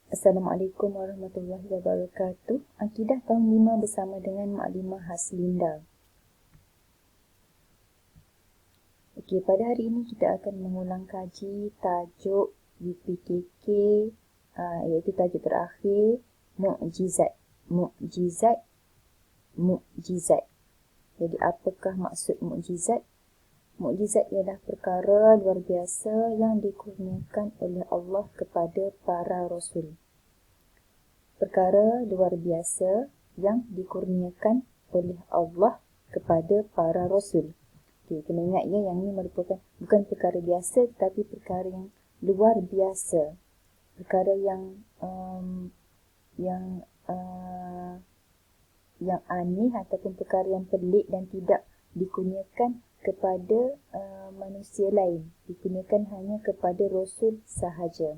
Assalamualaikum warahmatullahi wabarakatuh. Akidah tahun 5 bersama dengan Maklimah Haslinda. Okey, pada hari ini kita akan mengulang kaji tajuk UPKK, iaitu tajuk terakhir, Mukjizat. Mukjizat, mukjizat. Jadi apakah maksud mukjizat? Mukjizat ialah perkara luar biasa yang dikurniakan oleh Allah kepada para rasul. Perkara luar biasa yang dikurniakan oleh Allah kepada para rasul. Okay, kena ingat ya, yang ini merupakan bukan perkara biasa tetapi perkara yang luar biasa. Perkara yang aneh ataupun perkara yang pelik dan tidak dikurniakan kepada manusia lain. Dikurniakan hanya kepada rasul sahaja.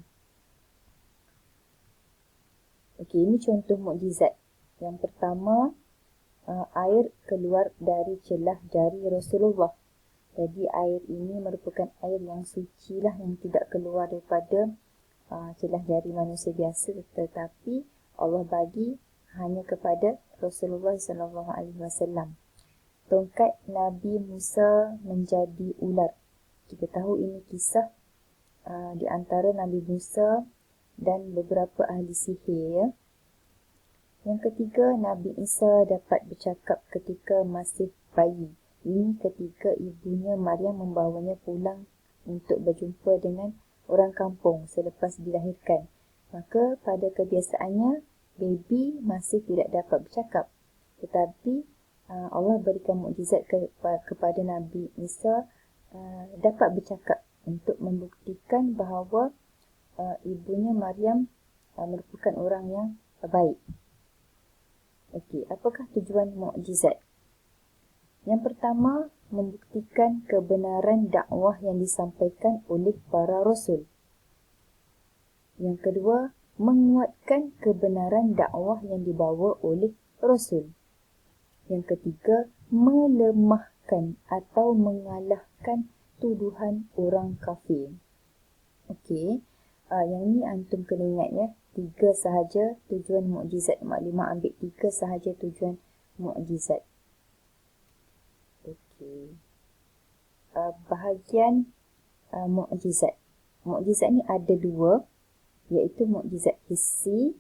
Okey, ini contoh mukjizat. Yang pertama, air keluar dari celah jari Rasulullah. Jadi air ini merupakan air yang suci lah, yang tidak keluar daripada celah jari manusia biasa, tetapi Allah bagi hanya kepada Rasulullah SAW. Tongkat Nabi Musa menjadi ular. Kita tahu ini kisah di antara Nabi Musa dan beberapa ahli sihir, ya. Yang ketiga, Nabi Isa dapat bercakap ketika masih bayi. Ini ketika ibunya Maryam membawanya pulang untuk berjumpa dengan orang kampung selepas dilahirkan. Maka pada kebiasaannya, baby masih tidak dapat bercakap. Tetapi Allah berikan mukjizat kepada Nabi Isa dapat bercakap untuk membuktikan bahawa ibunya Maryam merupakan orang yang baik. Okey, apakah tujuan mukjizat? Yang pertama, membuktikan kebenaran dakwah yang disampaikan oleh para rasul. Yang kedua, menguatkan kebenaran dakwah yang dibawa oleh rasul. Yang ketiga, melemahkan atau mengalahkan tuduhan orang kafir. Okey, yang ni antum kena ingat ya. 3 sahaja tujuan mukjizat. Maklimah ambil 3 sahaja tujuan mukjizat. Okey. Bahagian mukjizat. Mukjizat ni ada 2, iaitu mukjizat hissi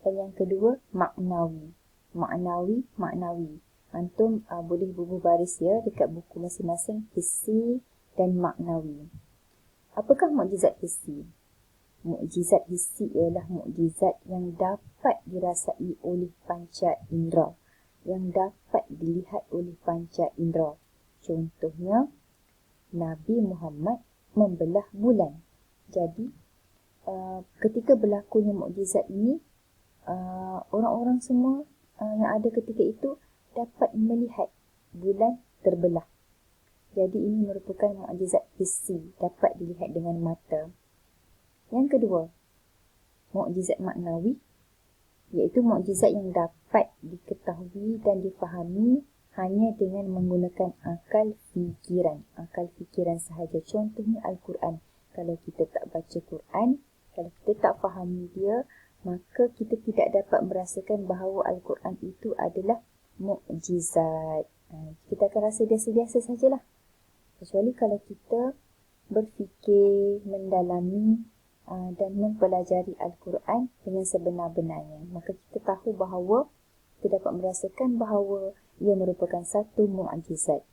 dan yang kedua maknawi. Maknawi. Antum boleh bubuh baris ya dekat buku masing-masing, hissi dan maknawi. Apakah mukjizat hissi? Mukjizat hissi ialah mukjizat yang dapat dirasai oleh panca indera, yang dapat dilihat oleh panca indera. Contohnya, Nabi Muhammad membelah bulan. Jadi, ketika berlakunya mukjizat ini, orang-orang semua yang ada ketika itu dapat melihat bulan terbelah. Jadi ini merupakan mukjizat hissi, dapat dilihat dengan mata. Yang kedua, mukjizat maknawi, iaitu mukjizat yang dapat diketahui dan difahami hanya dengan menggunakan akal fikiran sahaja. Contohnya Al-Quran. Kalau kita tak baca Quran, kalau kita tak fahami dia, maka kita tidak dapat merasakan bahawa Al-Quran itu adalah mukjizat. Kita akan rasa biasa-biasa sajalah. Kecuali kalau kita berfikir, mendalami dan mempelajari Al-Quran dengan sebenar-benarnya, maka kita tahu bahawa kita dapat merasakan bahawa ia merupakan satu mukjizat.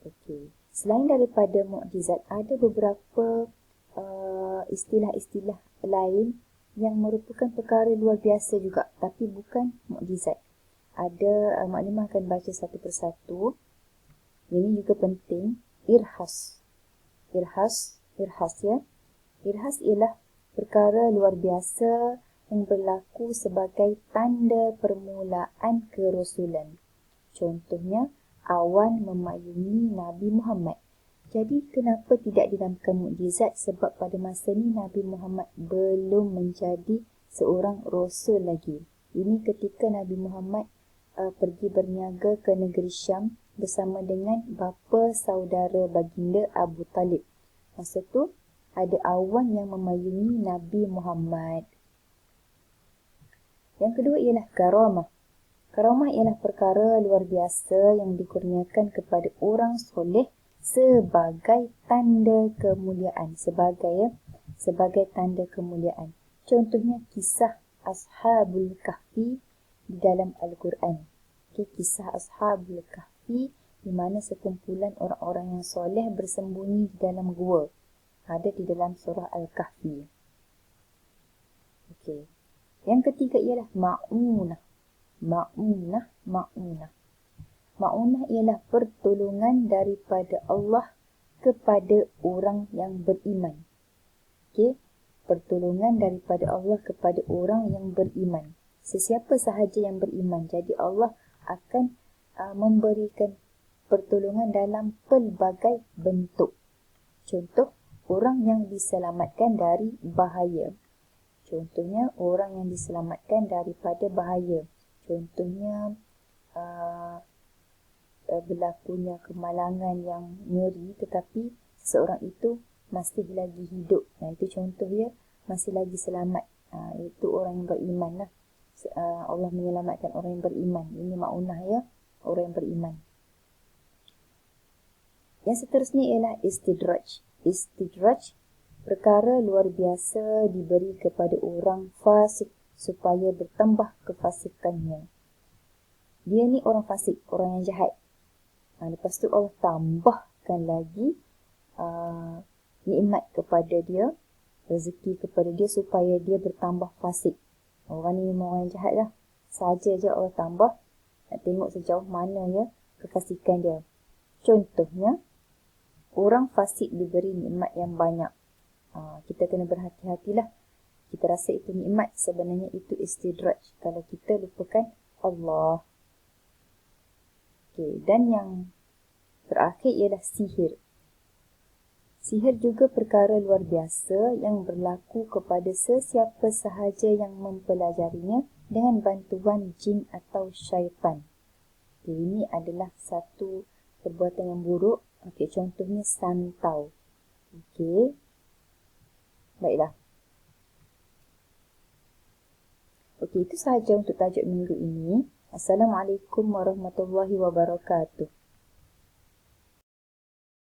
Okey. Selain daripada mukjizat, ada beberapa istilah-istilah lain yang merupakan perkara luar biasa juga, tapi bukan mukjizat. Ada, maklimah akan baca satu persatu. Ini juga penting. Irhas ya. Irhas ialah perkara luar biasa yang berlaku sebagai tanda permulaan kerasulan. Contohnya, awan memayungi Nabi Muhammad. Jadi, kenapa tidak dinamakan mukjizat? Sebab pada masa ini Nabi Muhammad belum menjadi seorang rasul lagi. Ini ketika Nabi Muhammad pergi berniaga ke negeri Syam bersama dengan bapa saudara baginda Abu Talib. Masa tu ada awan yang memayungi Nabi Muhammad. Yang kedua ialah karamah. Karamah ialah perkara luar biasa yang dikurniakan kepada orang soleh sebagai tanda kemuliaan. Sebagai tanda kemuliaan. Contohnya kisah Ashabul Kahfi di dalam Al-Quran. Kisah Ashabul Kahfi di mana sekumpulan orang-orang yang soleh bersembunyi di dalam gua. Ada di dalam surah Al-Kahfi. Yang ketiga ialah ma'unah. Ma'unah ialah pertolongan daripada Allah kepada orang yang beriman. Pertolongan daripada Allah kepada orang yang beriman. Sesiapa sahaja yang beriman. Jadi Allah akan memberikan pertolongan dalam pelbagai bentuk. Contoh, orang yang diselamatkan dari bahaya. Contohnya, orang yang diselamatkan daripada bahaya. Contohnya, berlakunya kemalangan yang ngeri tetapi seseorang itu masih lagi hidup. Itu contoh dia masih lagi selamat. Itu orang yang beriman lah. Allah menyelamatkan orang yang beriman. Ini ma'unah ya, orang yang beriman. Yang seterusnya ialah istidraj. Istidraj, perkara luar biasa diberi kepada orang fasik supaya bertambah kefasikannya. Dia ni orang fasik, orang yang jahat. Lepas tu Allah tambahkan lagi nikmat kepada dia, rezeki kepada dia supaya dia bertambah fasik. Orang ni memang orang yang jahat lah. Saja je Allah tambah. Nak tengok sejauh mana ya kefasikan dia. Contohnya, orang fasik diberi nikmat yang banyak. Kita kena berhati-hatilah. Kita rasa itu nikmat, sebenarnya itu istidraj. Kalau kita lupakan Allah. Dan yang terakhir ialah sihir. Sihir juga perkara luar biasa yang berlaku kepada sesiapa sahaja yang mempelajarinya dengan bantuan jin atau syaitan. Ini adalah satu perbuatan yang buruk. Contohnya santau. Baiklah. Itu sahaja untuk tajuk minggu ini. Assalamualaikum warahmatullahi wabarakatuh.